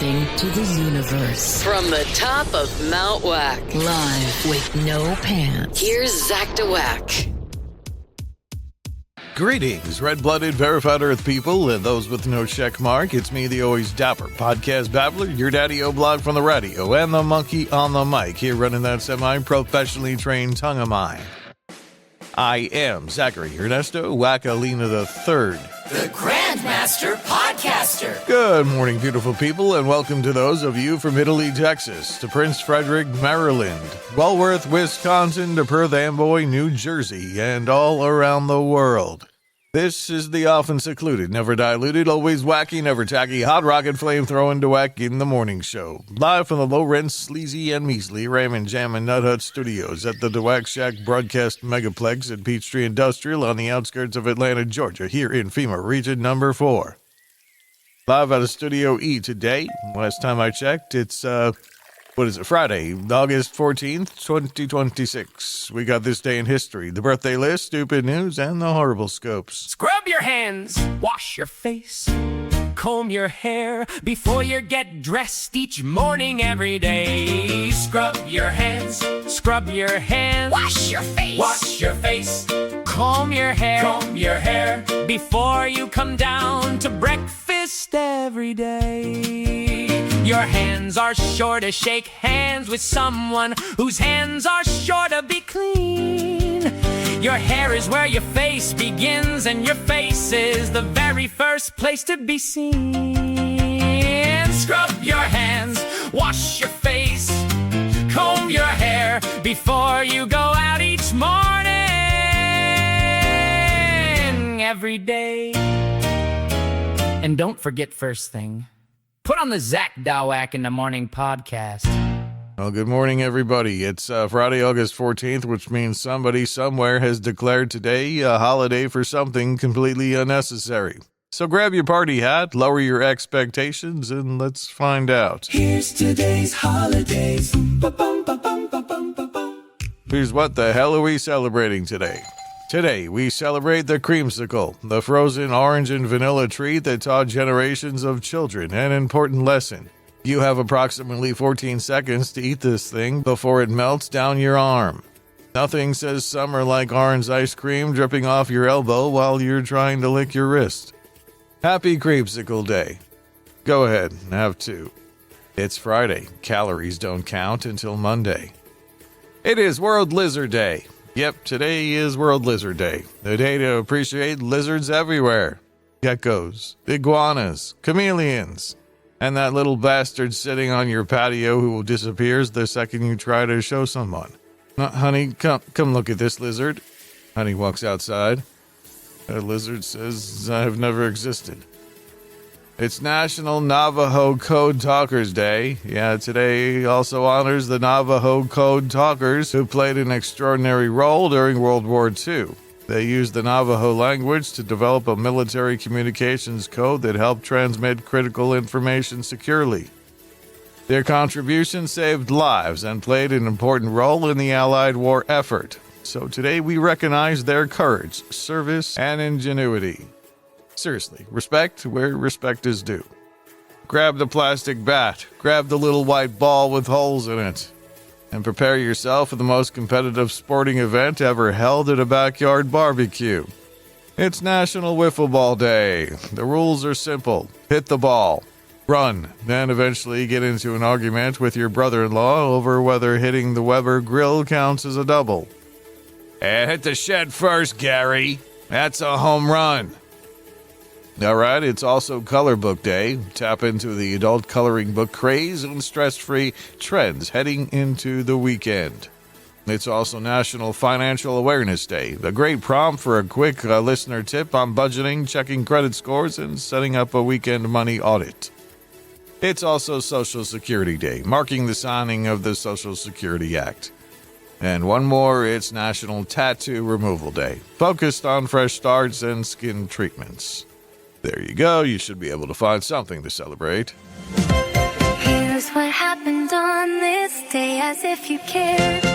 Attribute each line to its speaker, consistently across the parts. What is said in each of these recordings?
Speaker 1: Broadcasting to the universe.
Speaker 2: From the top of Mount Wack.
Speaker 1: Live with no pants.
Speaker 2: Here's Zach DeWack.
Speaker 3: Greetings, red-blooded, verified Earth people, and those with no check mark. It's me, the always dapper podcast babbler, your daddy-o blog from the radio, and the monkey on the mic, here running that semi-professionally trained tongue of mine. I am Zachary Ernesto Wackalina III.
Speaker 4: The Grandmaster Podcaster.
Speaker 3: Good morning, beautiful people, and welcome to those of you from Italy, Texas, to Prince Frederick, Maryland, Walworth, Wisconsin, to Perth Amboy, New Jersey, and all around the world. This is the often secluded, never diluted, always wacky, never tacky, hot rocket flame-throwing DeWack in the morning show. Live from the low-rent, sleazy, and measly Raymond Jam and Nut Hut Studios at the DeWack Shack Broadcast Megaplex at Peachtree Industrial on the outskirts of Atlanta, Georgia, here in FEMA Region Number 4. Live out of Studio E today. Last time I checked, it's, Friday, August 14th, 2026. We got this day in history, the birthday list, stupid news, and the horrible scopes.
Speaker 4: Scrub your hands, wash your face, comb your hair before you get dressed each morning every day. Scrub your hands, wash your face, comb your hair before you come down to breakfast every day. Your hands are sure to shake hands with someone whose hands are sure to be clean. Your hair is where your face begins, and your face is the very first place to be seen. Scrub your hands, wash your face, comb your hair before you go out each morning, every day. And don't forget first thing, put on the Zach DeWack in the Morning podcast.
Speaker 3: Well, good morning, everybody. It's Friday, August 14th, which means somebody somewhere has declared today a holiday for something completely unnecessary. So grab your party hat, lower your expectations, and let's find out.
Speaker 5: Here's today's holidays.
Speaker 3: Here's what the hell are we celebrating today? Today, we celebrate the creamsicle, the frozen orange and vanilla treat that taught generations of children an important lesson. You have approximately 14 seconds to eat this thing before it melts down your arm. Nothing says summer like orange ice cream dripping off your elbow while you're trying to lick your wrist. Happy Creamsicle Day. Go ahead, have two. It's Friday. Calories don't count until Monday. It is World Lizard Day. Yep, today is World Lizard Day, the day to appreciate lizards everywhere. Geckos, iguanas, chameleons, and that little bastard sitting on your patio who disappears the second you try to show someone. Honey, come look at this lizard. Honey walks outside. The lizard says, I've never existed. It's National Navajo Code Talkers Day. Yeah, today also honors the Navajo Code Talkers who played an extraordinary role during World War II. They used the Navajo language to develop a military communications code that helped transmit critical information securely. Their contribution saved lives and played an important role in the Allied war effort. So today we recognize their courage, service, and ingenuity. Seriously, respect where respect is due. Grab the plastic bat, grab the little white ball with holes in it, and prepare yourself for the most competitive sporting event ever held at a backyard barbecue. It's National Wiffle Ball Day. The rules are simple. Hit the ball, run, then eventually get into an argument with your brother-in-law over whether hitting the Weber grill counts as a double. And hit the shed first, Gary. That's a home run. All right, it's also Color Book Day. Tap into the adult coloring book craze and stress-free trends heading into the weekend. It's also National Financial Awareness Day, a great prompt for a quick listener tip on budgeting, checking credit scores, and setting up a weekend money audit. It's also Social Security Day, marking the signing of the Social Security Act. And one more, it's National Tattoo Removal Day, focused on fresh starts and skin treatments. There you go. You should be able to find something to celebrate.
Speaker 6: Here's what happened on this day, as if you cared.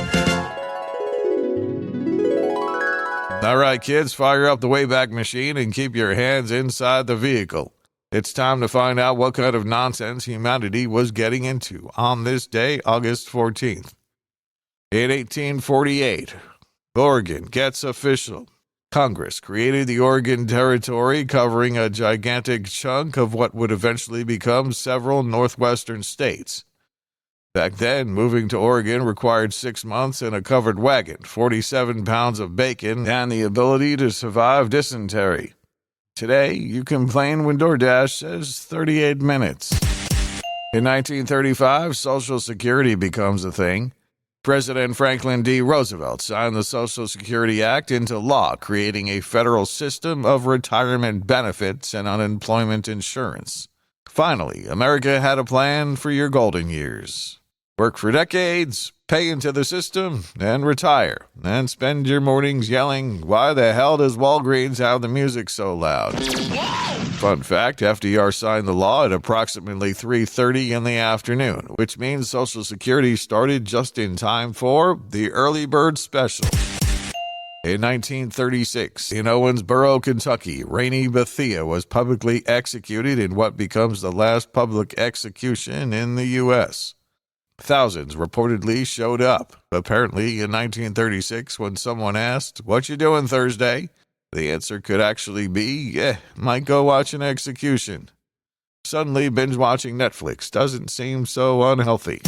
Speaker 3: All right, kids, fire up the Wayback Machine and keep your hands inside the vehicle. It's time to find out what kind of nonsense humanity was getting into on this day, August 14th. In 1848, Oregon gets official. Congress created the Oregon Territory, covering a gigantic chunk of what would eventually become several northwestern states. Back then, moving to Oregon required 6 months in a covered wagon, 47 pounds of bacon, and the ability to survive dysentery. Today, you complain when DoorDash says 38 minutes. In 1935, Social Security becomes a thing. President Franklin D. Roosevelt signed the Social Security Act into law, creating a federal system of retirement benefits and unemployment insurance. Finally, America had a plan for your golden years. Work for decades, pay into the system, and retire. And spend your mornings yelling, "Why the hell does Walgreens have the music so loud?" Fun fact, FDR signed the law at approximately 3:30 in the afternoon, which means Social Security started just in time for the early bird special. In 1936, in Owensboro, Kentucky, Rainey Bethia was publicly executed in what becomes the last public execution in the U.S. Thousands reportedly showed up. Apparently, in 1936, when someone asked, "What you doing Thursday?" the answer could actually be, might go watch an execution. Suddenly, binge-watching Netflix doesn't seem so unhealthy.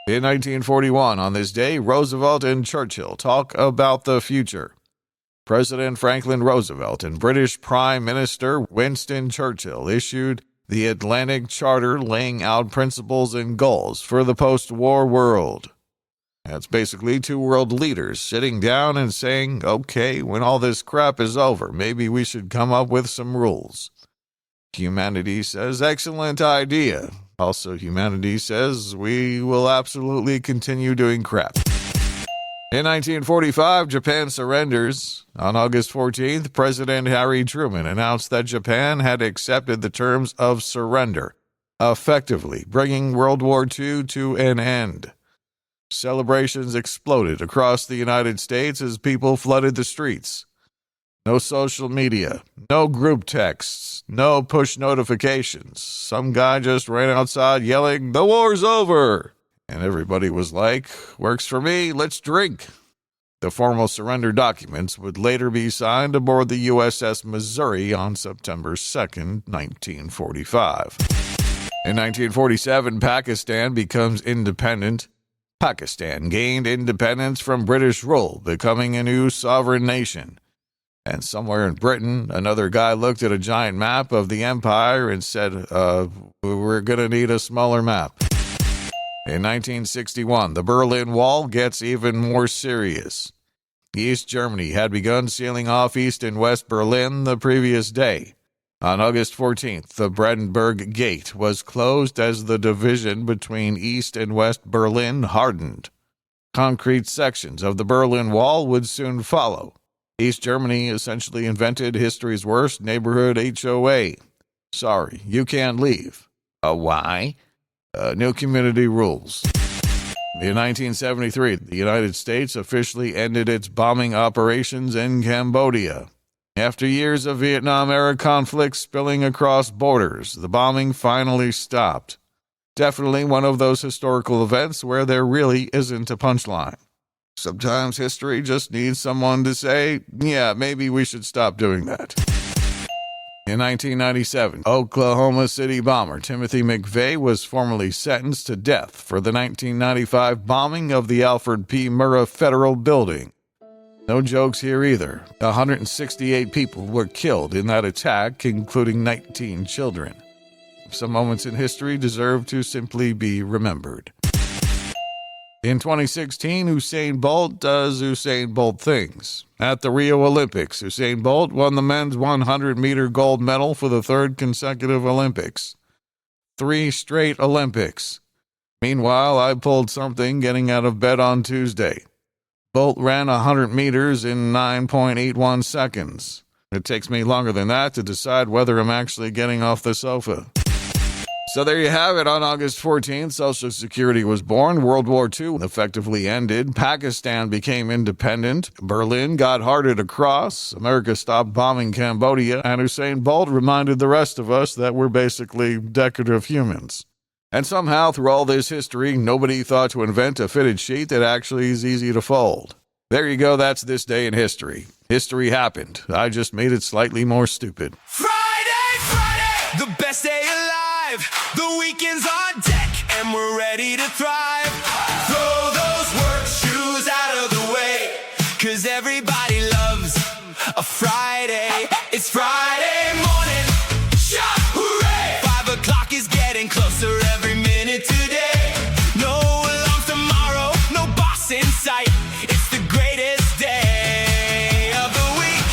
Speaker 3: In 1941, on this day, Roosevelt and Churchill talk about the future. President Franklin Roosevelt and British Prime Minister Winston Churchill issued the Atlantic Charter, laying out principles and goals for the post-war world. That's basically two world leaders sitting down and saying, okay, when all this crap is over, maybe we should come up with some rules. Humanity says, excellent idea. Also, humanity says, we will absolutely continue doing crap. In 1945, Japan surrenders. On August 14th, President Harry Truman announced that Japan had accepted the terms of surrender, effectively bringing World War II to an end. Celebrations exploded across the United States as people flooded the streets. No social media, no group texts, no push notifications. Some guy just ran outside yelling, "The war's over!" And everybody was like, "Works for me, let's drink." The formal surrender documents would later be signed aboard the USS Missouri on September 2nd, 1945. In 1947, Pakistan becomes independent. Pakistan gained independence from British rule, becoming a new sovereign nation. And somewhere in Britain, another guy looked at a giant map of the empire and said, we're going to need a smaller map. In 1961, the Berlin Wall gets even more serious. East Germany had begun sealing off East and West Berlin the previous day. On August 14th, the Brandenburg Gate was closed as the division between East and West Berlin hardened. Concrete sections of the Berlin Wall would soon follow. East Germany essentially invented history's worst neighborhood HOA. Sorry, you can't leave. Why? New community rules. In 1973, the United States officially ended its bombing operations in Cambodia. After years of Vietnam-era conflicts spilling across borders, the bombing finally stopped. Definitely one of those historical events where there really isn't a punchline. Sometimes history just needs someone to say, yeah, maybe we should stop doing that. In 1997, Oklahoma City bomber Timothy McVeigh was formally sentenced to death for the 1995 bombing of the Alfred P. Murrah Federal Building. No jokes here either. 168 people were killed in that attack, including 19 children. Some moments in history deserve to simply be remembered. In 2016, Usain Bolt does Usain Bolt things. At the Rio Olympics, Usain Bolt won the men's 100-meter gold medal for the third consecutive Olympics. 3 straight Olympics. Meanwhile, I pulled something getting out of bed on Tuesday. Bolt ran 100 meters in 9.81 seconds. It takes me longer than that to decide whether I'm actually getting off the sofa. So there you have it. On August 14th, Social Security was born. World War II effectively ended. Pakistan became independent. Berlin got harder to cross. America stopped bombing Cambodia. And Usain Bolt reminded the rest of us that we're basically decorative humans. And somehow, through all this history, nobody thought to invent a fitted sheet that actually is easy to fold. There you go. That's this day in history. History happened. I just made it slightly more stupid.
Speaker 7: Friday, the best day alive. The weekend's on deck, and we're ready to thrive. Throw those work shoes out of the way, 'cause everybody loves a Friday. It's Friday morning. Shout, hooray! 5 o'clock is getting closer every minute today. No alarms tomorrow, no boss in sight. It's the greatest day of the week.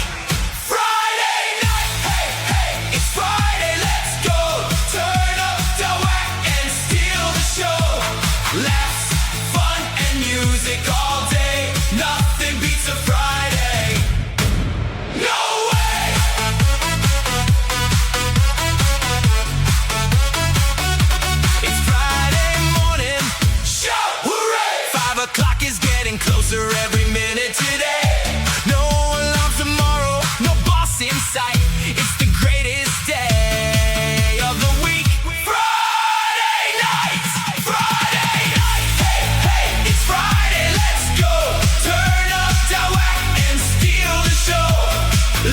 Speaker 7: Friday night, hey, hey, it's Friday, let's go. Turn up the whack and steal the show. Laughs, fun, and music all day. Nothing beats a Friday. No way! It's Friday morning. Shout, hooray! 5 o'clock is getting closer every minute today. No alarm tomorrow, no boss in sight. It's the greatest day of the week. Friday night, hey, hey, it's Friday, let's go. Turn up the whack and steal the show.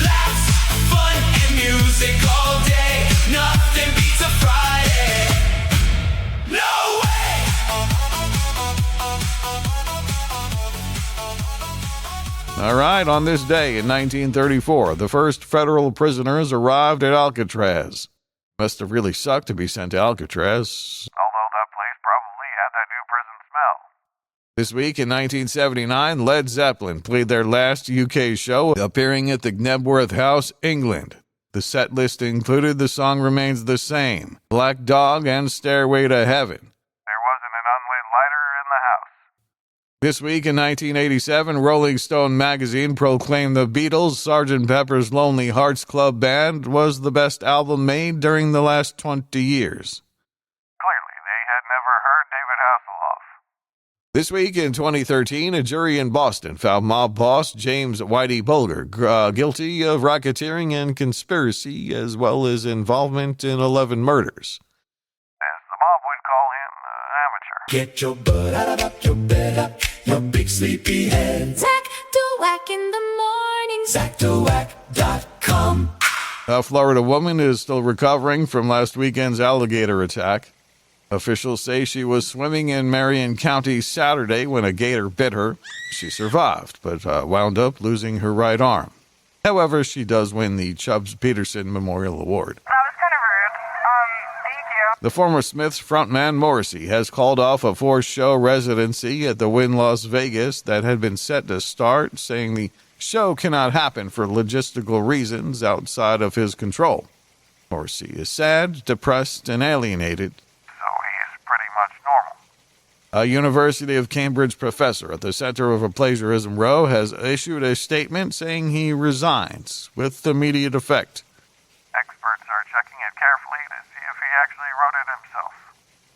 Speaker 7: Laughs, fun, and music all day. Nothing beats a Friday. No way!
Speaker 3: All right, on this day in 1934, the first federal prisoners arrived at Alcatraz. Must have really sucked to be sent to Alcatraz. Although that place probably had that new prison smell. This week in 1979, Led Zeppelin played their last UK show, appearing at the Knebworth House, England. The set list included The Song Remains the Same, Black Dog, and Stairway to Heaven. There wasn't an unlit lighter in the house. This week in 1987, Rolling Stone magazine proclaimed the Beatles' Sgt. Pepper's Lonely Hearts Club Band was the best album made during the last 20 years. Clearly, they had never heard David Hasselhoff. This week in 2013, a jury in Boston found mob boss James Whitey Bulger guilty of racketeering and conspiracy, as well as involvement in 11 murders. As the mob would call him, amateur.
Speaker 5: Get your butt out of your bed, your big sleepy head.
Speaker 6: Zach Dweck in the morning.
Speaker 5: ZachDeWack.com.
Speaker 3: A Florida woman is still recovering from last weekend's alligator attack. Officials say she was swimming in Marion County Saturday when a gator bit her. She survived, but wound up losing her right arm. However, she does win the Chubbs Peterson Memorial Award.
Speaker 8: That was kind of rude. Thank you.
Speaker 3: The former Smiths frontman Morrissey has called off a 4-show residency at the Wynn Las Vegas that had been set to start, saying the show cannot happen for logistical reasons outside of his control. Morrissey is sad, depressed, and alienated. A University of Cambridge professor at the Center of a Plagiarism Row has issued a statement saying he resigns with immediate effect. Experts are checking it carefully to see if he actually wrote it himself.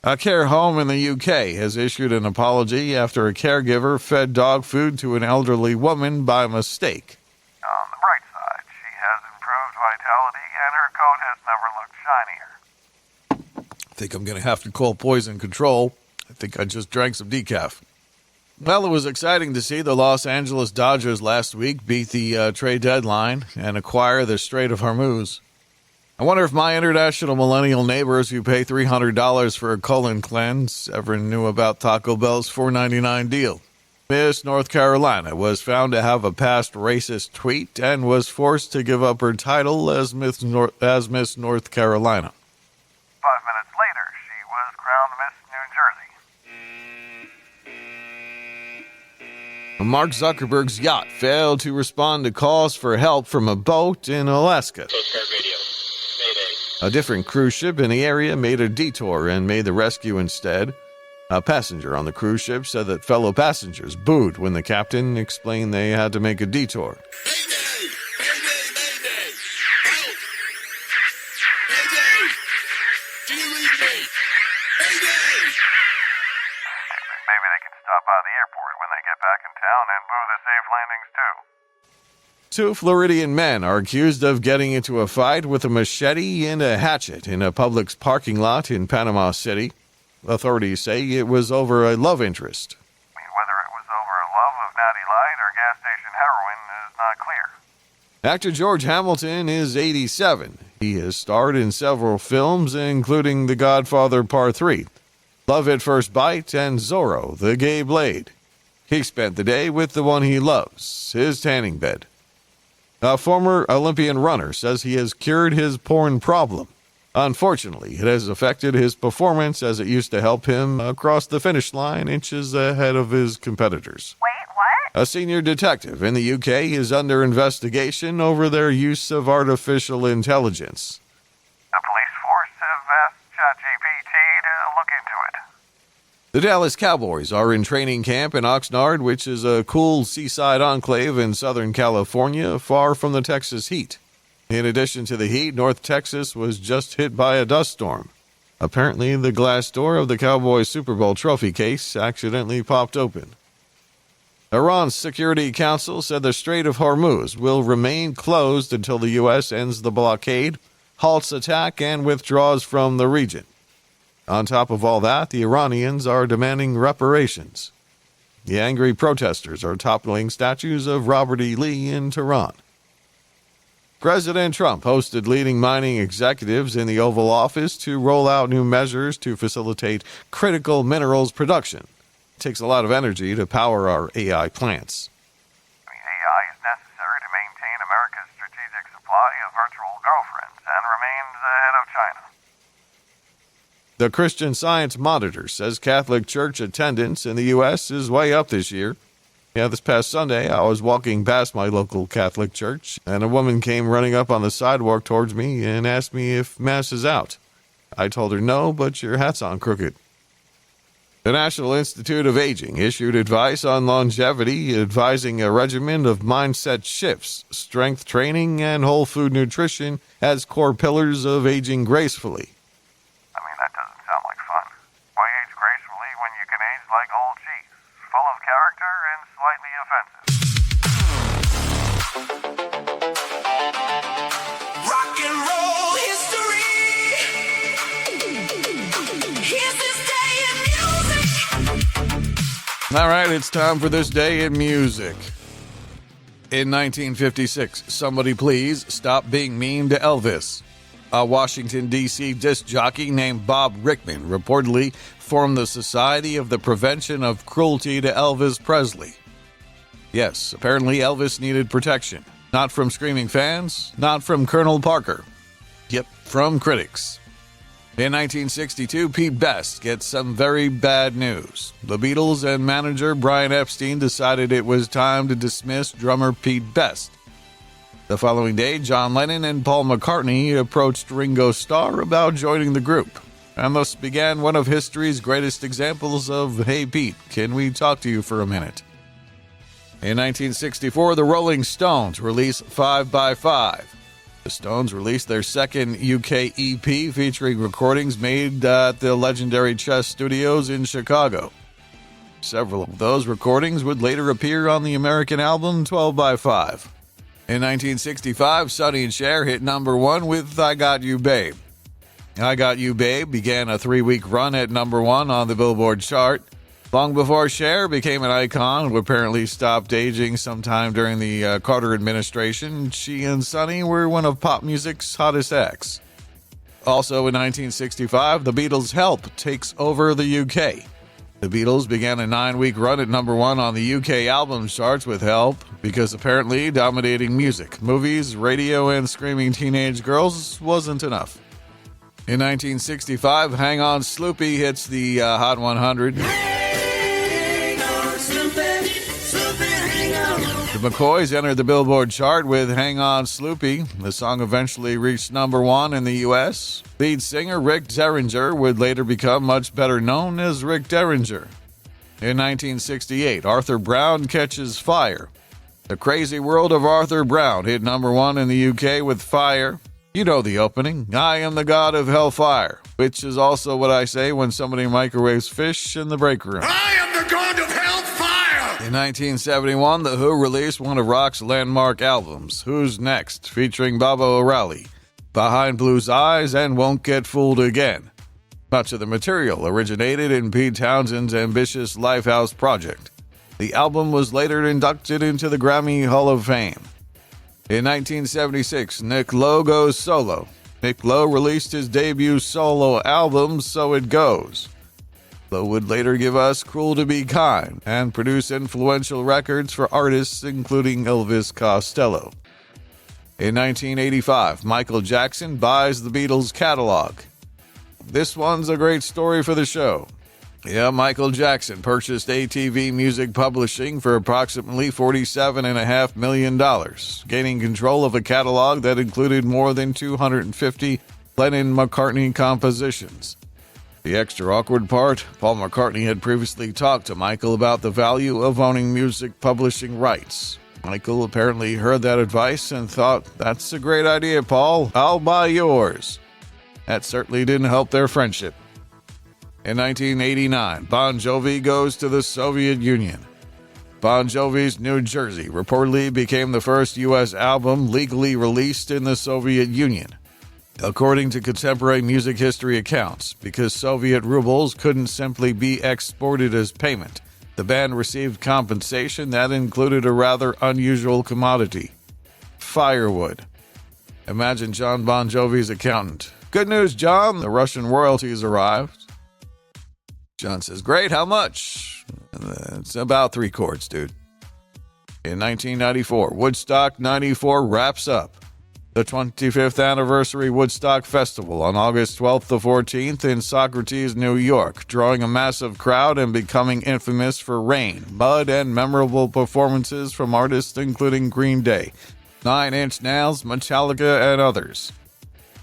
Speaker 3: A care home in the UK has issued an apology after a caregiver fed dog food to an elderly woman by mistake. On the bright side, she has improved vitality and her coat has never looked shinier. I think I'm going to have to call poison control. I think I just drank some decaf. Well, it was exciting to see the Los Angeles Dodgers last week beat the trade deadline and acquire the Strait of Hormuz. I wonder if my international millennial neighbors who pay $300 for a colon cleanse ever knew about Taco Bell's $4.99 deal. Miss North Carolina was found to have a past racist tweet and was forced to give up her title as Miss North Carolina. 5 minutes later, she was crowned Miss New Jersey. Mark Zuckerberg's yacht failed to respond to calls for help from a boat in Alaska. A different cruise ship in the area made a detour and made the rescue instead. A passenger on the cruise ship said that fellow passengers booed when the captain explained they had to make a detour.
Speaker 9: Mayday! Mayday! Mayday! Help! Mayday! Do you read me?
Speaker 10: stop by the airport when they get back in town and boo the safe landings, too.
Speaker 3: Two Floridian men are accused of getting into a fight with a machete and a hatchet in a Publix parking lot in Panama City. Authorities say it was over a love interest.
Speaker 10: Whether it was over a love of Natty Light or gas station heroin is not clear.
Speaker 3: Actor George Hamilton is 87. He has starred in several films, including The Godfather Part 3, Love at First Bite, and Zorro, the Gay Blade. He spent the day with the one he loves, his tanning bed. A former Olympian runner says he has cured his porn problem. Unfortunately, it has affected his performance as it used to help him across the finish line inches ahead of his competitors.
Speaker 8: Wait, what?
Speaker 3: A senior detective in the UK is under investigation over their use of artificial intelligence.
Speaker 10: The police force have asked ChatGPT to look into it.
Speaker 3: The Dallas Cowboys are in training camp in Oxnard, which is a cool seaside enclave in Southern California, far from the Texas heat. In addition to the heat, North Texas was just hit by a dust storm. Apparently, the glass door of the Cowboys Super Bowl trophy case accidentally popped open. Iran's Security Council said the Strait of Hormuz will remain closed until the U.S. ends the blockade, halts attack, and withdraws from the region. On top of all that, the Iranians are demanding reparations. The angry protesters are toppling statues of Robert E. Lee in Tehran. President Trump hosted leading mining executives in the Oval Office to roll out new measures to facilitate critical minerals production. It takes a lot of energy to power our AI plants.
Speaker 10: AI is necessary to maintain America's strategic supply of virtual girlfriends and remains ahead of China.
Speaker 3: The Christian Science Monitor says Catholic Church attendance in the U.S. is way up this year. This past Sunday, I was walking past my local Catholic church, and a woman came running up on the sidewalk towards me and asked me if Mass is out. I told her no, but your hat's on crooked. The National Institute of Aging issued advice on longevity, advising a regimen of mindset shifts, strength training, and whole food nutrition as core pillars of aging gracefully.
Speaker 10: That doesn't sound like fun. Why age gracefully when you can age like old cheese, full of character and slightly offensive?
Speaker 7: Rock and roll history. Here's this day in music.
Speaker 3: All right, it's time for this day in music. In 1956, Somebody Please Stop Being Mean to Elvis. A Washington, D.C. disc jockey named Bob Rickman reportedly formed the Society of the Prevention of Cruelty to Elvis Presley. Yes, apparently Elvis needed protection. Not from screaming fans, not from Colonel Parker. Yep, from critics. In 1962, Pete Best gets some very bad news. The Beatles and manager Brian Epstein decided it was time to dismiss drummer Pete Best. The following day, John Lennon and Paul McCartney approached Ringo Starr about joining the group, and thus began one of history's greatest examples of, "Hey Pete, can we talk to you for a minute?" In 1964, the Rolling Stones released 5 by 5. The Stones released their second UK EP featuring recordings made at the legendary Chess Studios in Chicago. Several of those recordings would later appear on the American album 12 by 5. In 1965, Sonny and Cher hit number 1 with I Got You Babe. I Got You Babe began a 3-week run at number 1 on the Billboard chart. Long before Cher became an icon, who apparently stopped aging sometime during the Carter administration, she and Sonny were one of pop music's hottest acts. Also in 1965, the Beatles' Help takes over the UK. The Beatles began a 9-week run at number 1 on the UK album charts with Help, because apparently dominating music, movies, radio, and screaming teenage girls wasn't enough. In 1965, Hang On Sloopy hits the Hot 100. The McCoys entered the Billboard chart with Hang On Sloopy. The song eventually reached number 1 in the U.S. Lead singer Rick Derringer would later become much better known as Rick Derringer. In 1968, Arthur Brown Catches Fire. The Crazy World of Arthur Brown hit number 1 in the UK with Fire. You know the opening, I am the god of hellfire, which is also what I say when somebody microwaves fish in the break room.
Speaker 9: I am the never gone to hellfire!
Speaker 3: In 1971, The Who released one of rock's landmark albums, Who's Next, featuring Baba O'Reilly, Behind Blue's Eyes, and Won't Get Fooled Again. Much of the material originated in Pete Townshend's ambitious Lifehouse project. The album was later inducted into the Grammy Hall of Fame. In 1976, Nick Lowe goes solo. Nick Lowe released his debut solo album, So It Goes. Lowe would later give us Cruel to Be Kind and produce influential records for artists including Elvis Costello. In 1985, Michael Jackson buys the Beatles catalog. This one's a great story for the show. Yeah, Michael Jackson purchased ATV Music Publishing for approximately $47.5 million, gaining control of a catalog that included more than 250 Lennon-McCartney compositions. The extra awkward part, Paul McCartney had previously talked to Michael about the value of owning music publishing rights. Michael apparently heard that advice and thought, "That's a great idea, Paul. I'll buy yours." That certainly didn't help their friendship. In 1989, Bon Jovi goes to the Soviet Union. Bon Jovi's New Jersey reportedly became the first U.S. album legally released in the Soviet Union. According to contemporary music history accounts, because Soviet rubles couldn't simply be exported as payment, the band received compensation that included a rather unusual commodity: firewood. Imagine John Bon Jovi's accountant. "Good news, John, the Russian royalties arrived." John says, "Great, how much?" It's about 3 quarts, dude. In 1994, Woodstock 94 wraps up. The 25th anniversary Woodstock Festival on August 12th to 14th in Socrates, New York, drawing a massive crowd and becoming infamous for rain, mud, and memorable performances from artists including Green Day, 9 Inch Nails, Metallica, and others.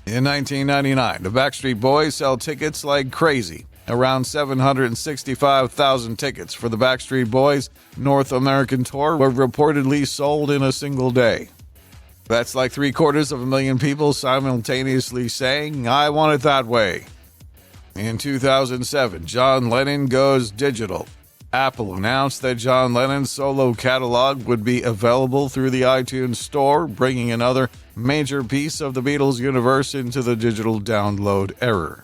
Speaker 3: In 1999, the Backstreet Boys sell tickets like crazy. Around 765,000 tickets for the Backstreet Boys' North American tour were reportedly sold in a single day. That's like 750,000 people simultaneously saying, "I want it that way." In 2007, John Lennon goes digital. Apple announced that John Lennon's solo catalog would be available through the iTunes Store, bringing another major piece of the Beatles universe into the digital download era.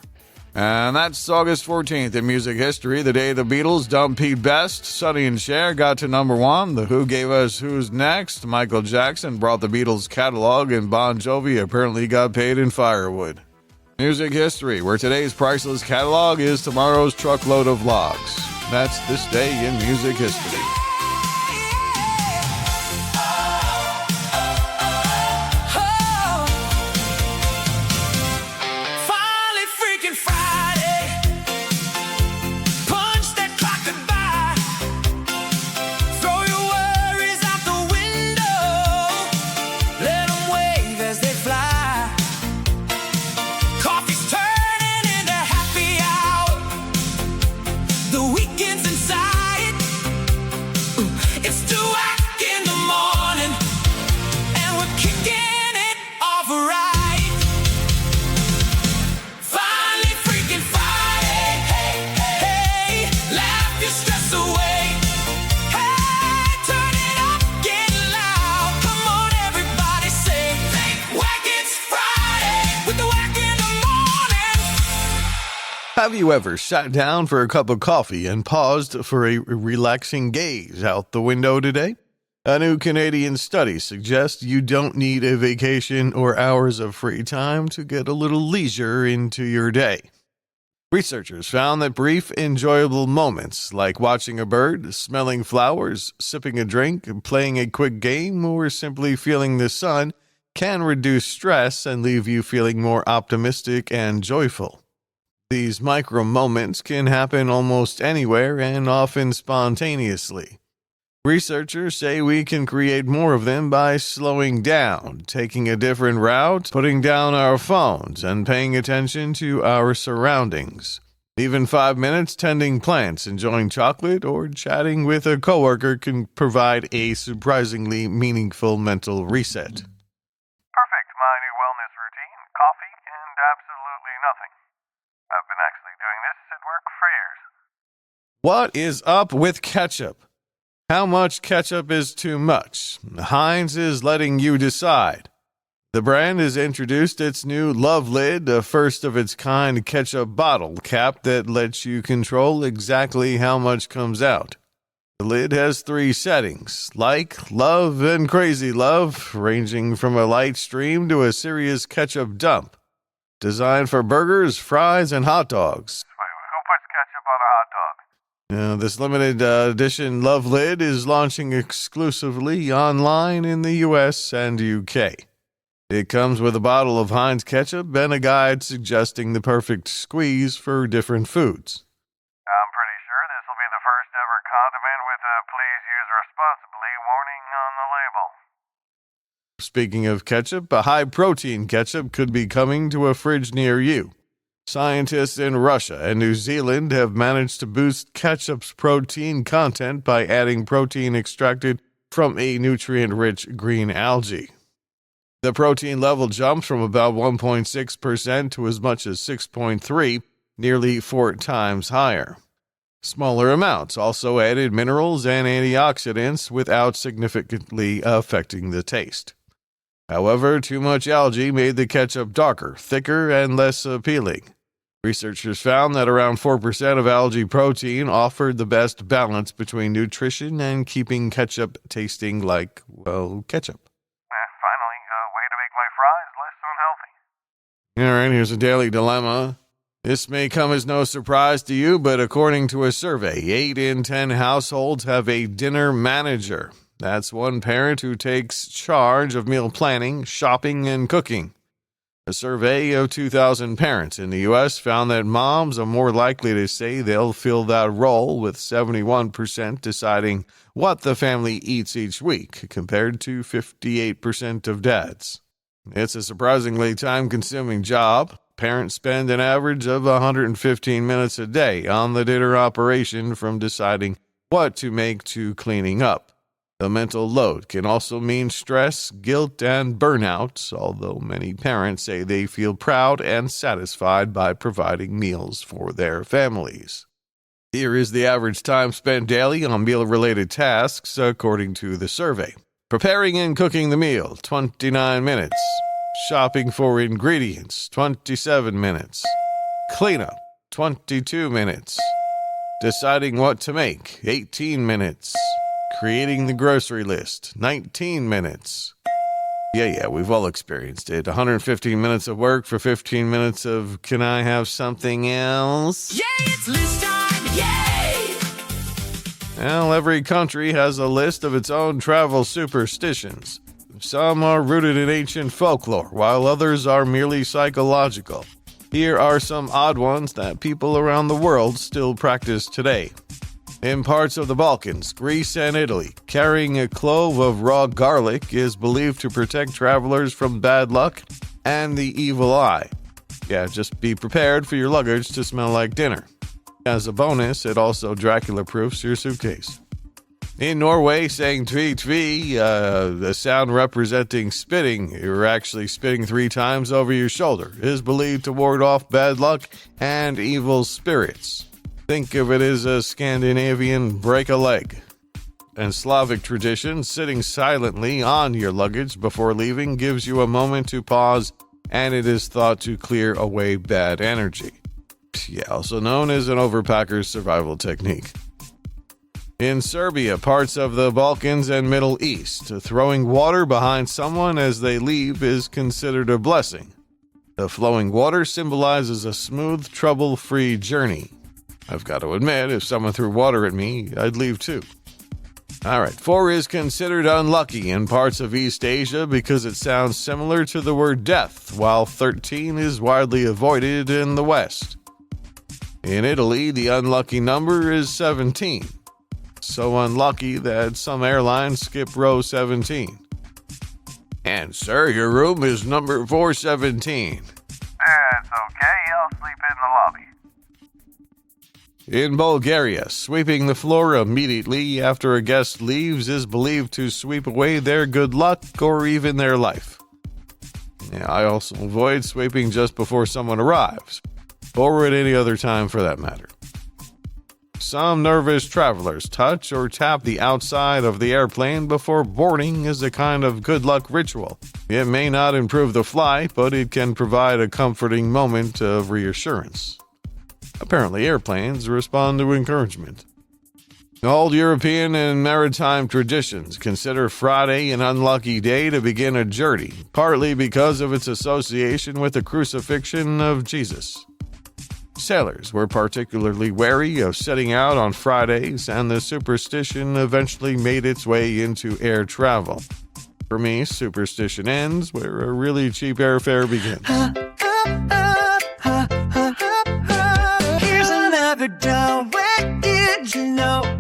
Speaker 3: And that's August 14th in music history, the day the Beatles dumped Pete Best, Sonny and Cher got to number 1, The Who gave us Who's Next, Michael Jackson brought the Beatles catalog, and Bon Jovi apparently got paid in firewood. Music history, where today's priceless catalog is tomorrow's truckload of logs. That's this day in music history. Have you ever sat down for a cup of coffee and paused for a relaxing gaze out the window today? A new Canadian study suggests you don't need a vacation or hours of free time to get a little leisure into your day. Researchers found that brief, enjoyable moments like watching a bird, smelling flowers, sipping a drink, playing a quick game, or simply feeling the sun can reduce stress and leave you feeling more optimistic and joyful. These micro moments can happen almost anywhere and often spontaneously. Researchers say we can create more of them by slowing down, taking a different route, putting down our phones, and paying attention to our surroundings. Even 5 minutes tending plants, enjoying chocolate, or chatting with a coworker can provide a surprisingly meaningful mental reset.
Speaker 10: Perfect, my new wellness routine, coffee and absolutely nothing. I've been actually doing this at work for years.
Speaker 3: What is up with ketchup? How much ketchup is too much? Heinz is letting you decide. The brand has introduced its new Love Lid, a first-of-its-kind ketchup bottle cap that lets you control exactly how much comes out. The lid has 3 settings, like, love, and crazy love, ranging from a light stream to a serious ketchup dump. Designed for burgers, fries, and hot dogs.
Speaker 10: Wait, who puts ketchup on a hot dog?
Speaker 3: This limited edition Love Lid is launching exclusively online in the US and UK. It comes with a bottle of Heinz ketchup and a guide suggesting the perfect squeeze for different foods.
Speaker 10: I'm pretty sure this will be the first ever condiment with a please use responsibly warning on the label.
Speaker 3: Speaking of ketchup, a high-protein ketchup could be coming to a fridge near you. Scientists in Russia and New Zealand have managed to boost ketchup's protein content by adding protein extracted from a nutrient-rich green algae. The protein level jumps from about 1.6% to as much as 6.3%, nearly 4 times higher. Smaller amounts also added minerals and antioxidants without significantly affecting the taste. However, too much algae made the ketchup darker, thicker, and less appealing. Researchers found that around 4% of algae protein offered the best balance between nutrition and keeping ketchup tasting like, well, ketchup.
Speaker 10: Finally, a way to make my fries less unhealthy.
Speaker 3: All right, here's a daily dilemma. This may come as no surprise to you, but according to a survey, 8 in 10 households have a dinner manager. That's one parent who takes charge of meal planning, shopping, and cooking. A survey of 2,000 parents in the U.S. found that moms are more likely to say they'll fill that role, with 71% deciding what the family eats each week, compared to 58% of dads. It's a surprisingly time-consuming job. Parents spend an average of 115 minutes a day on the dinner operation, from deciding what to make to cleaning up. The mental load can also mean stress, guilt, and burnout, although many parents say they feel proud and satisfied by providing meals for their families. Here is the average time spent daily on meal-related tasks, according to the survey. Preparing and cooking the meal, 29 minutes. Shopping for ingredients, 27 minutes. Cleanup, 22 minutes. Deciding what to make, 18 minutes. Creating the grocery list, 19 minutes. Yeah, we've all experienced it. 115 minutes of work for 15 minutes of, can I have something else?
Speaker 4: Yay, it's list time, yay!
Speaker 3: Well, every country has a list of its own travel superstitions. Some are rooted in ancient folklore, while others are merely psychological. Here are some odd ones that people around the world still practice today. In parts of the Balkans, Greece, and Italy, carrying a clove of raw garlic is believed to protect travelers from bad luck and the evil eye. Yeah, just be prepared for your luggage to smell like dinner. As a bonus, it also Dracula-proofs your suitcase. In Norway, saying tvi, the sound representing spitting, you're actually spitting 3 times over your shoulder, is believed to ward off bad luck and evil spirits. Think of it as a Scandinavian break a leg. In Slavic tradition, sitting silently on your luggage before leaving gives you a moment to pause, and it is thought to clear away bad energy. Yeah, also known as an overpacker's survival technique. In Serbia, parts of the Balkans and Middle East, throwing water behind someone as they leave is considered a blessing. The flowing water symbolizes a smooth, trouble-free journey. I've got to admit, if someone threw water at me, I'd leave too. Alright, 4 is considered unlucky in parts of East Asia because it sounds similar to the word death, while 13 is widely avoided in the West. In Italy, the unlucky number is 17. So unlucky that some airlines skip row 17. And sir, your room is number 417.
Speaker 10: That's okay, I'll sleep in the lobby.
Speaker 3: In Bulgaria, sweeping the floor immediately after a guest leaves is believed to sweep away their good luck or even their life. Yeah, I also avoid sweeping just before someone arrives, or at any other time for that matter. some nervous travelers touch or tap the outside of the airplane before boarding as a kind of good luck ritual. It may not improve the flight, but it can provide a comforting moment of reassurance. Apparently, airplanes respond to encouragement. Old European and maritime traditions consider Friday an unlucky day to begin a journey, partly because of its association with the crucifixion of Jesus. Sailors were particularly wary of setting out on Fridays, and the superstition eventually made its way into air travel. For me, superstition ends where a really cheap airfare begins.
Speaker 11: Here's another down. Where did you know?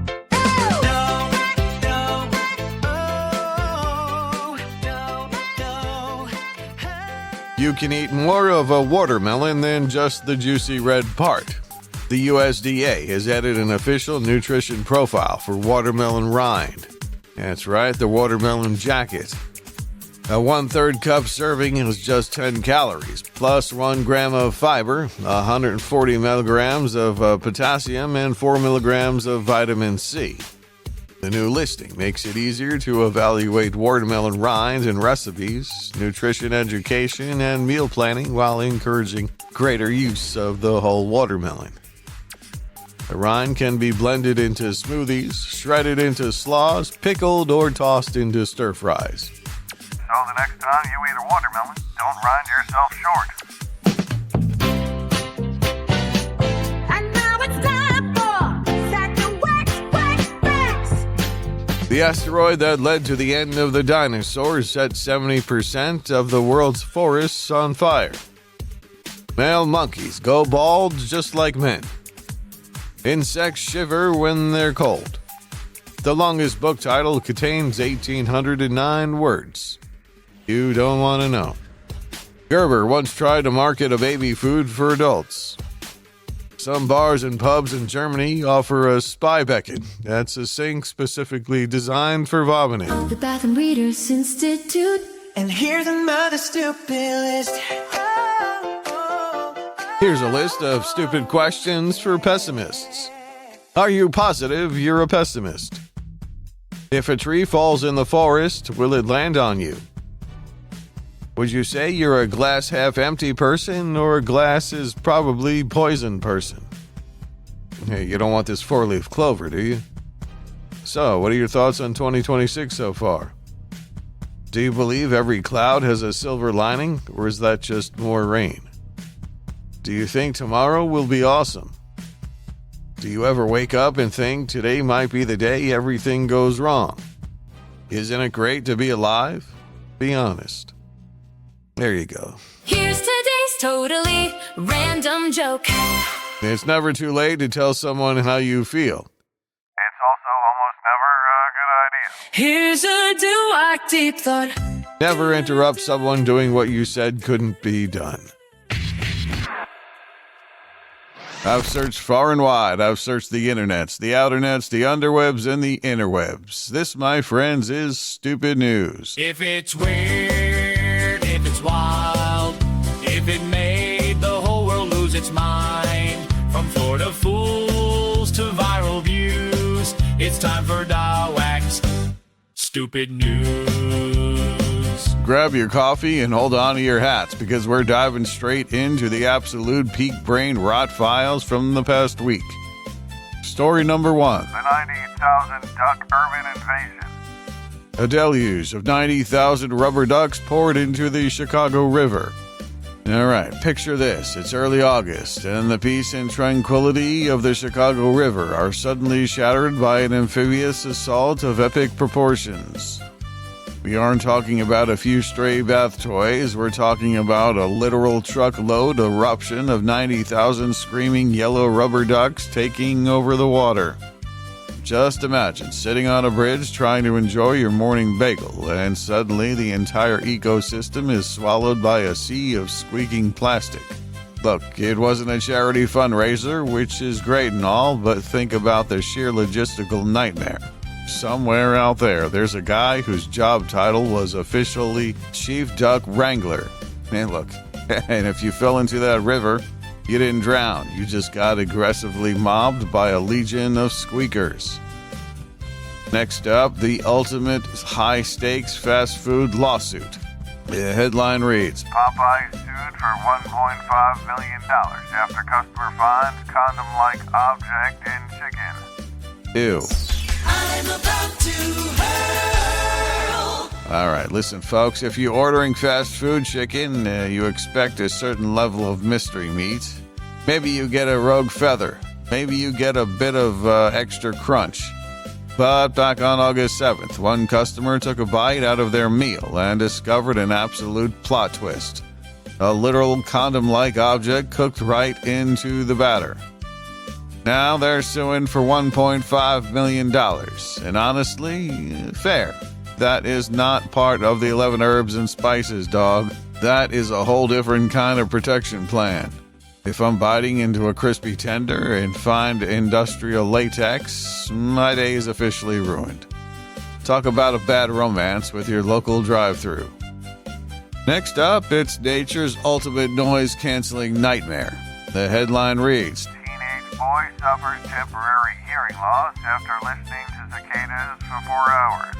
Speaker 3: You can eat more of a watermelon than just the juicy red part. The USDA has added an official nutrition profile for watermelon rind. That's right, the watermelon jacket. A 1/3 cup serving is just 10 calories, plus 1 gram of fiber, 140 milligrams of potassium, and 4 milligrams of vitamin C. The new listing makes it easier to evaluate watermelon rinds in recipes, nutrition education, and meal planning while encouraging greater use of the whole watermelon. The rind can be blended into smoothies, shredded into slaws, pickled, or tossed into stir fries.
Speaker 10: So the next time you eat a watermelon, don't rind yourself short.
Speaker 3: The asteroid that led to the end of the dinosaurs set 70% of the world's forests on fire. Male monkeys go bald just like men. Insects shiver when they're cold. The longest book title contains 1,809 words. You don't want to know. Gerber once tried to market a baby food for adults. Some bars and pubs in Germany offer a spy beckon. That's a sink specifically designed for vomiting.
Speaker 6: The Bathroom Readers Institute.
Speaker 11: And here's another stupid list.
Speaker 3: Here's a list of stupid questions for pessimists. Are you positive you're a pessimist? If a tree falls in the forest, will it land on you? Would you say you're a glass half empty person or a glass is probably poison person? Hey, you don't want this 4-leaf clover, do you? So, what are your thoughts on 2026 so far? Do you believe every cloud has a silver lining, or is that just more rain? Do you think tomorrow will be awesome? Do you ever wake up and think today might be the day everything goes wrong? Isn't it great to be alive? Be honest. There you go.
Speaker 6: Here's today's totally random joke.
Speaker 3: It's never too late to tell someone how you feel.
Speaker 10: It's also almost never a good idea.
Speaker 11: Here's a do-I deep thought.
Speaker 3: Never interrupt someone doing what you said couldn't be done. I've searched far and wide. I've searched the internets, the outernets, the underwebs, and the interwebs. This, my friends, is stupid news.
Speaker 4: If it's weird, if it's wild, if it made the whole world lose its mind, from Florida fools to viral views, it's time for Dawak's Stupid News.
Speaker 3: Grab your coffee and hold on to your hats because we're diving straight into the absolute peak brain rot files from the past week. Story number 1.
Speaker 10: The 90,000 duck urban invasion.
Speaker 3: A deluge of 90,000 rubber ducks poured into the Chicago River. All right, picture this. It's early August, and the peace and tranquility of the Chicago River are suddenly shattered by an amphibious assault of epic proportions. We aren't talking about a few stray bath toys. We're talking about a literal truckload eruption of 90,000 screaming yellow rubber ducks taking over the water. Just imagine sitting on a bridge trying to enjoy your morning bagel, and suddenly the entire ecosystem is swallowed by a sea of squeaking plastic. Look, it wasn't a charity fundraiser, which is great and all, but think about the sheer logistical nightmare. Somewhere out there, there's a guy whose job title was officially Chief Duck Wrangler. And look, and if you fell into that river, You didn't drown, you just got aggressively mobbed by a legion of squeakers. Next up, the ultimate high-stakes fast food lawsuit. The headline reads,
Speaker 10: Popeye sued for $1.5 million after customer finds condom-like object in chicken.
Speaker 3: Ew.
Speaker 11: I'm about to hurl.
Speaker 3: All right, listen, folks, if you're ordering fast food chicken, you expect a certain level of mystery meat. Maybe you get a rogue feather. Maybe you get a bit of extra crunch. But back on August 7th, one customer took a bite out of their meal and discovered an absolute plot twist. A literal condom-like object cooked right into the batter. Now they're suing for $1.5 million. And honestly, fair. That is not part of the 11 herbs and spices, dog. That is a whole different kind of protection plan. If I'm biting into a crispy tender and find industrial latex, my day is officially ruined. Talk about a bad romance with your local drive-thru. Next up, it's nature's ultimate noise-canceling nightmare. The headline reads,
Speaker 10: Teenage boy suffers temporary hearing loss after listening to cicadas for 4 hours.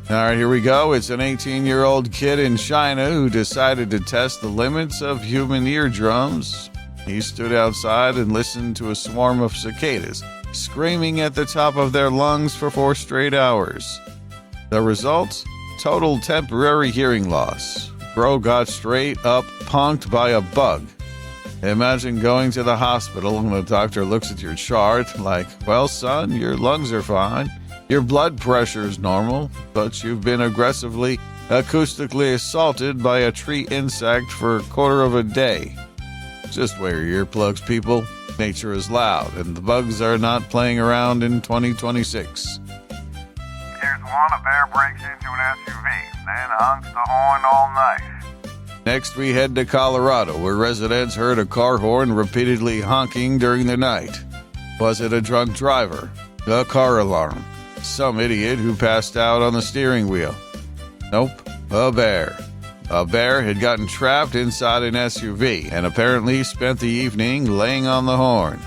Speaker 3: All right, here we go. It's an 18-year-old kid in China who decided to test the limits of human eardrums. He stood outside and listened to a swarm of cicadas, screaming at the top of their lungs for 4 straight hours. The result? Total temporary hearing loss. Bro got straight up punked by a bug. Imagine going to the hospital and the doctor looks at your chart like, well, son, your lungs are fine. Your blood pressure's normal, but you've been aggressively acoustically assaulted by a tree insect for a quarter of a day. Just wear your earplugs, people. Nature is loud, and the bugs are not playing around in 2026.
Speaker 10: Here's one, a bear breaks into an SUV, then honks the horn all night.
Speaker 3: Next, we head to Colorado, where residents heard a car horn repeatedly honking during the night. Was it a drunk driver? A car alarm? Some idiot who passed out on the steering wheel? Nope, a bear. A bear had gotten trapped inside an SUV and apparently spent the evening laying on the horn.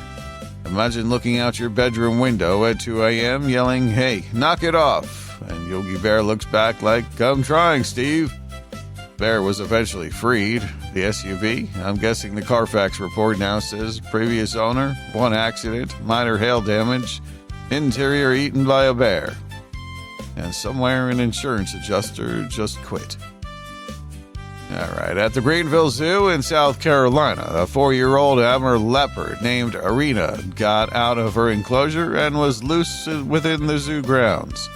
Speaker 3: Imagine looking out your bedroom window at 2 a.m. yelling, hey, knock it off. And Yogi Bear looks back like, I'm trying, Steve. Bear was eventually freed. The SUV, I'm guessing the Carfax report now says previous owner, 1 accident, minor hail damage, interior eaten by a bear. And somewhere an insurance adjuster just quit. All right, at the Greenville Zoo in South Carolina, a 4-year-old Amur leopard named Arena got out of her enclosure and was loose within the zoo grounds.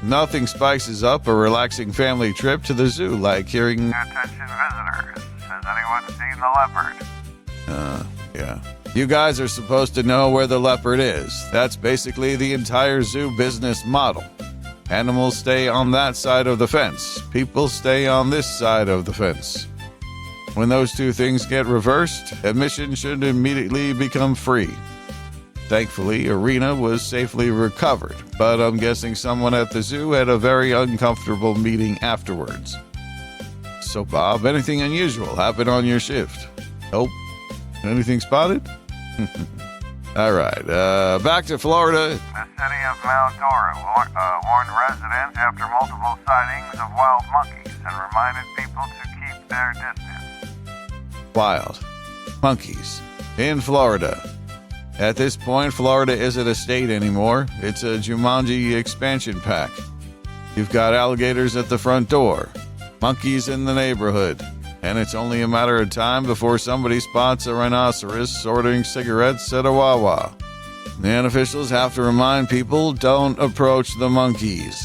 Speaker 3: Nothing spices up a relaxing family trip to the zoo like hearing,
Speaker 10: Attention visitors, has anyone seen the leopard?
Speaker 3: Yeah. You guys are supposed to know where the leopard is. That's basically the entire zoo business model. Animals stay on that side of the fence. People stay on this side of the fence. When those two things get reversed, admission should immediately become free. Thankfully, Arena was safely recovered, but I'm guessing someone at the zoo had a very uncomfortable meeting afterwards. So, Bob, anything unusual happen on your shift? Nope. Anything spotted? All right, back to Florida.
Speaker 10: The city of Mount Dora warned residents after multiple sightings of wild monkeys and reminded people to keep their distance.
Speaker 3: Wild monkeys in Florida. At this point, Florida isn't a state anymore. It's a Jumanji expansion pack. You've got alligators at the front door, monkeys in the neighborhood, and it's only a matter of time before somebody spots a rhinoceros ordering cigarettes at a Wawa. And officials have to remind people, don't approach the monkeys.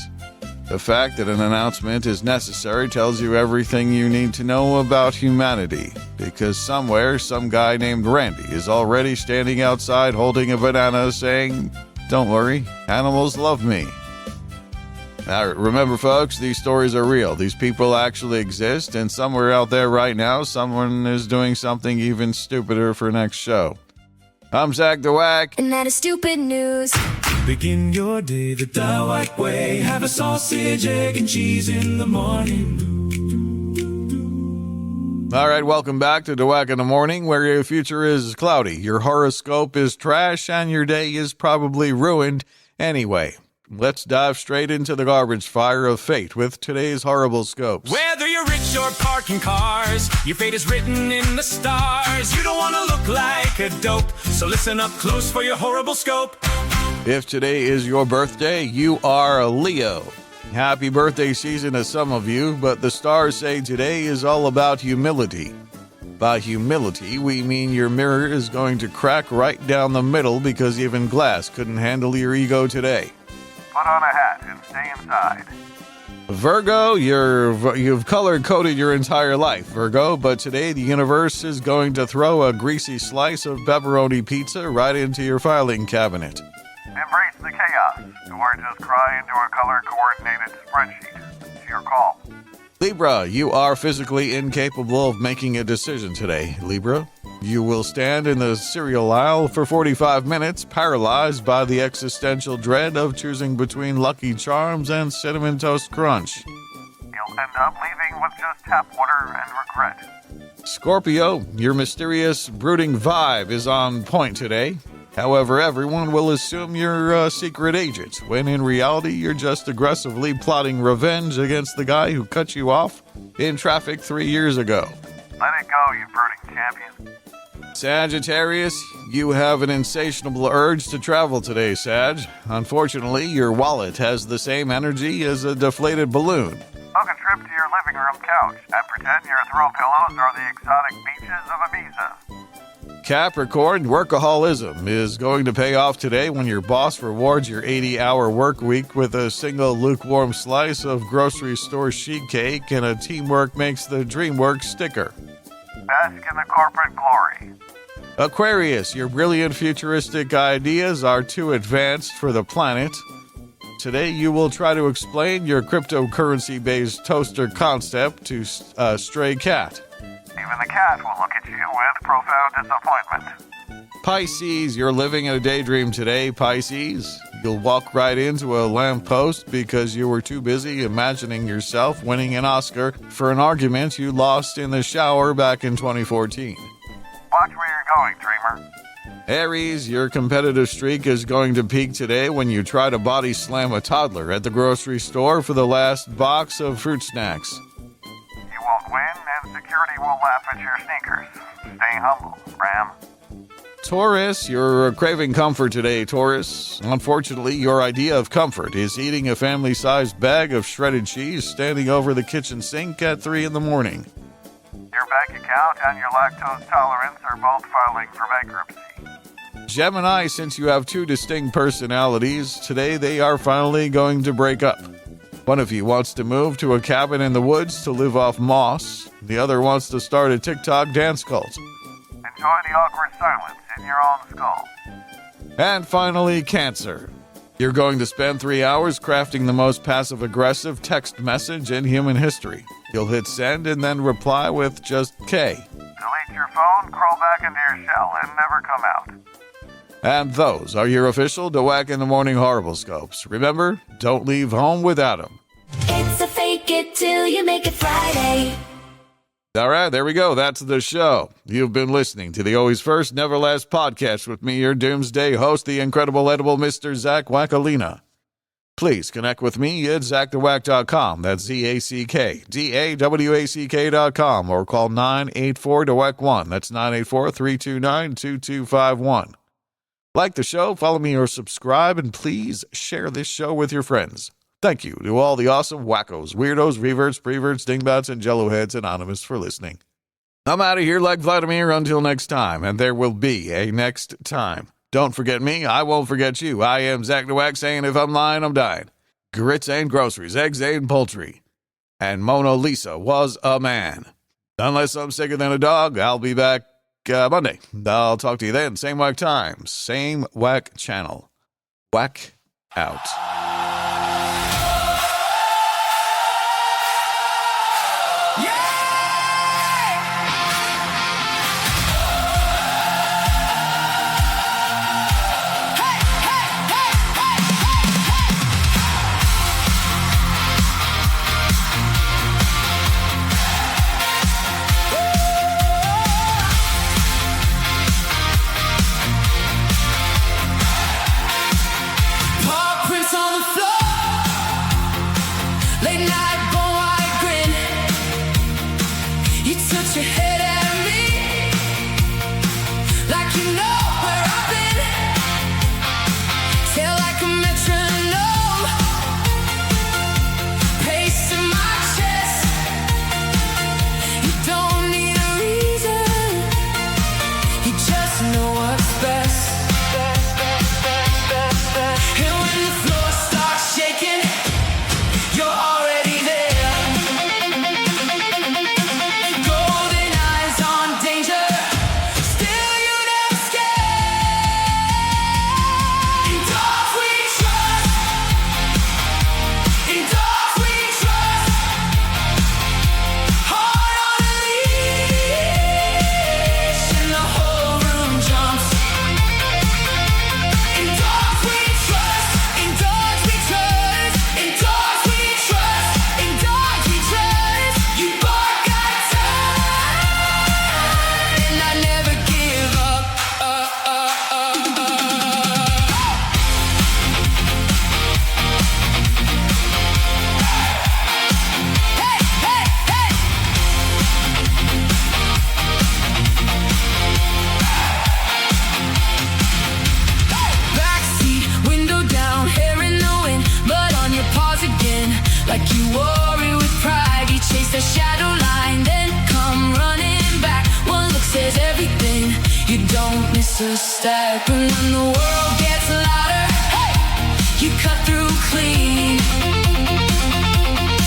Speaker 3: The fact that an announcement is necessary tells you everything you need to know about humanity, because somewhere some guy named Randy is already standing outside holding a banana saying, don't worry, animals love me. Now, remember, folks, these stories are real. These people actually exist, and somewhere out there right now, someone is doing something even stupider for next show. I'm Zach the Whack.
Speaker 6: And that is stupid news.
Speaker 5: Begin your day the White way. Have a sausage, egg, and cheese in the morning.
Speaker 3: All right, welcome back to DeWack in the Morning, where your future is cloudy, your horoscope is trash, and your day is probably ruined. Anyway, let's dive straight into the garbage fire of fate with today's horrible scopes.
Speaker 4: Whether you're rich or parking cars, your fate is written in the stars. You don't want to look like a dope, so listen up close for your horrible scope.
Speaker 3: If today is your birthday, you are a Leo. Happy birthday season to some of you, but the stars say today is all about humility. By humility, we mean your mirror is going to crack right down the middle because even glass couldn't handle your ego today.
Speaker 10: Put on a hat and stay inside.
Speaker 3: Virgo, you've color-coded your entire life, Virgo, but today the universe is going to throw a greasy slice of pepperoni pizza right into your filing cabinet.
Speaker 10: Embrace the chaos, or just cry into a color-coordinated spreadsheet. It's your call.
Speaker 3: Libra, you are physically incapable of making a decision today, Libra. You will stand in the cereal aisle for 45 minutes, paralyzed by the existential dread of choosing between Lucky Charms and Cinnamon Toast Crunch.
Speaker 10: You'll end up leaving with just tap water and regret.
Speaker 3: Scorpio, your mysterious, brooding vibe is on point today. However, everyone will assume you're a secret agent, when in reality you're just aggressively plotting revenge against the guy who cut you off in traffic 3 years ago.
Speaker 10: Let it go, you brooding champion.
Speaker 3: Sagittarius, you have an insatiable urge to travel today, Sag. Unfortunately, your wallet has the same energy as a deflated balloon.
Speaker 10: Book a trip to your living room couch and pretend your throw pillows are the exotic beaches of Ibiza.
Speaker 3: Capricorn, workaholism is going to pay off today when your boss rewards your 80-hour work week with a single lukewarm slice of grocery store sheet cake and a teamwork makes the dream work sticker.
Speaker 10: Bask in the corporate glory.
Speaker 3: Aquarius, your brilliant futuristic ideas are too advanced for the planet. Today you will try to explain your cryptocurrency-based toaster concept to a stray cat.
Speaker 10: Even the cat will look at you with profound disappointment.
Speaker 3: Pisces, you're living in a daydream today, Pisces. You'll walk right into a lamppost because you were too busy imagining yourself winning an Oscar for an argument you lost in the shower back in 2014.
Speaker 10: Watch where you're going, dreamer.
Speaker 3: Aries, your competitive streak is going to peak today when you try to body slam a toddler at the grocery store for the last box of fruit snacks.
Speaker 10: You won't win, and security will laugh at your sneakers. Stay humble, Ram.
Speaker 3: Taurus, you're craving comfort today, Taurus. Unfortunately, your idea of comfort is eating a family-sized bag of shredded cheese standing over the kitchen sink at 3 in the morning.
Speaker 10: Your bank account and your lactose tolerance are both filing for bankruptcy.
Speaker 3: Gemini, since you have two distinct personalities, today they are finally going to break up. One of you wants to move to a cabin in the woods to live off moss. The other wants to start a TikTok dance cult.
Speaker 10: Enjoy the awkward silence in your own skull.
Speaker 3: And finally, Cancer. You're going to spend 3 hours crafting the most passive-aggressive text message in human history. You'll hit send and then reply with just K.
Speaker 10: Delete your phone, crawl back into your shell, and never come out.
Speaker 3: And those are your official DeWack in the Morning horoscopes. Remember, don't leave home without them.
Speaker 11: It's a fake it till you make it Friday.
Speaker 3: All right, there we go. That's the show. You've been listening to the Always First, Never Last podcast with me, your doomsday host, the incredible, edible Mr. Zach Wackalina. Please connect with me at ZachDeWack.com. That's ZACKDAWACK.com or call 984-DeWack1. That's 984-329-2251. Like the show, follow me or subscribe, and please share this show with your friends. Thank you to all the awesome wackos, weirdos, reverts, preverts, dingbats, and jelloheads anonymous for listening. I'm out of here like Vladimir until next time, and there will be a next time. Don't forget me, I won't forget you. I am Zach DeWack saying if I'm lying, I'm dying. Grits ain't groceries, eggs ain't poultry. And Mona Lisa was a man. Unless I'm sicker than a dog, I'll be back Monday. I'll talk to you then. Same whack time, same whack channel. Whack out.
Speaker 7: Woo!
Speaker 12: just a step. And when the world gets louder, hey, you cut through clean.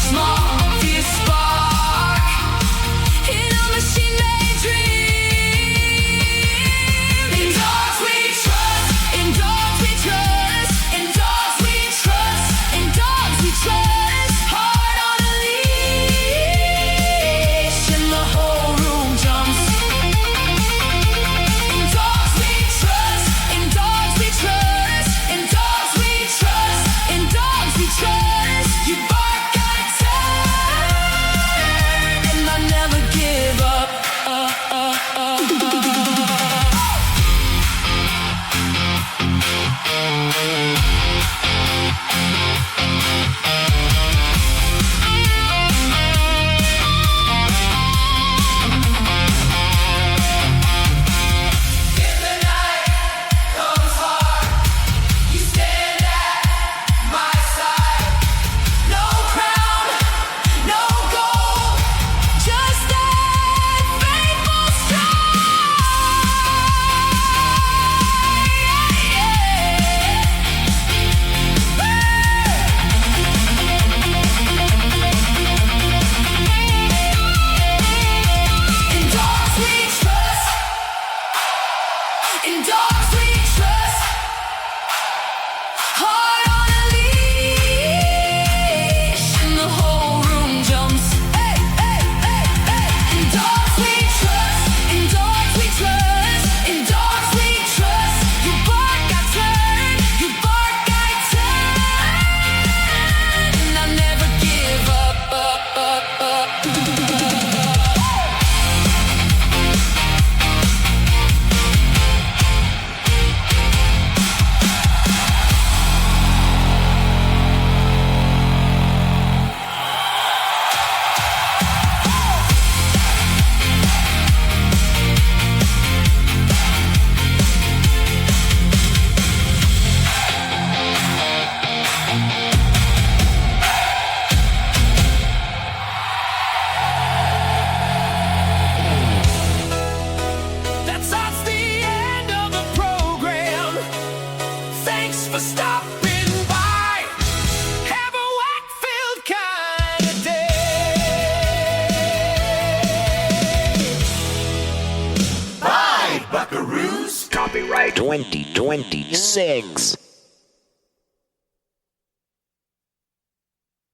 Speaker 12: Small, fierce spark in a machine-made dream. In dogs we trust, in dogs we trust, in dogs we trust, in dogs we trust. Heart on a leash and the whole room jumps. In dogs we trust, in dogs we trust, in dogs we trust, in dogs we trust. You bark, I turn, and I never give up. If the night comes hard, you stand at my side. No crown, no gold, just that faithful In dogs we trust, in dogs we trust. Heart on a leash and the whole room jumps. Hey, hey, hey, hey. In dogs we trust, in dogs we trust, in dogs we trust. You bark, I turn, you bark, I turn, and I never give up. That's us, the end of the program. Thanks for stopping by. Have a whack-filled kind of day.
Speaker 5: Bye, buckaroos.
Speaker 13: Copyright 2026.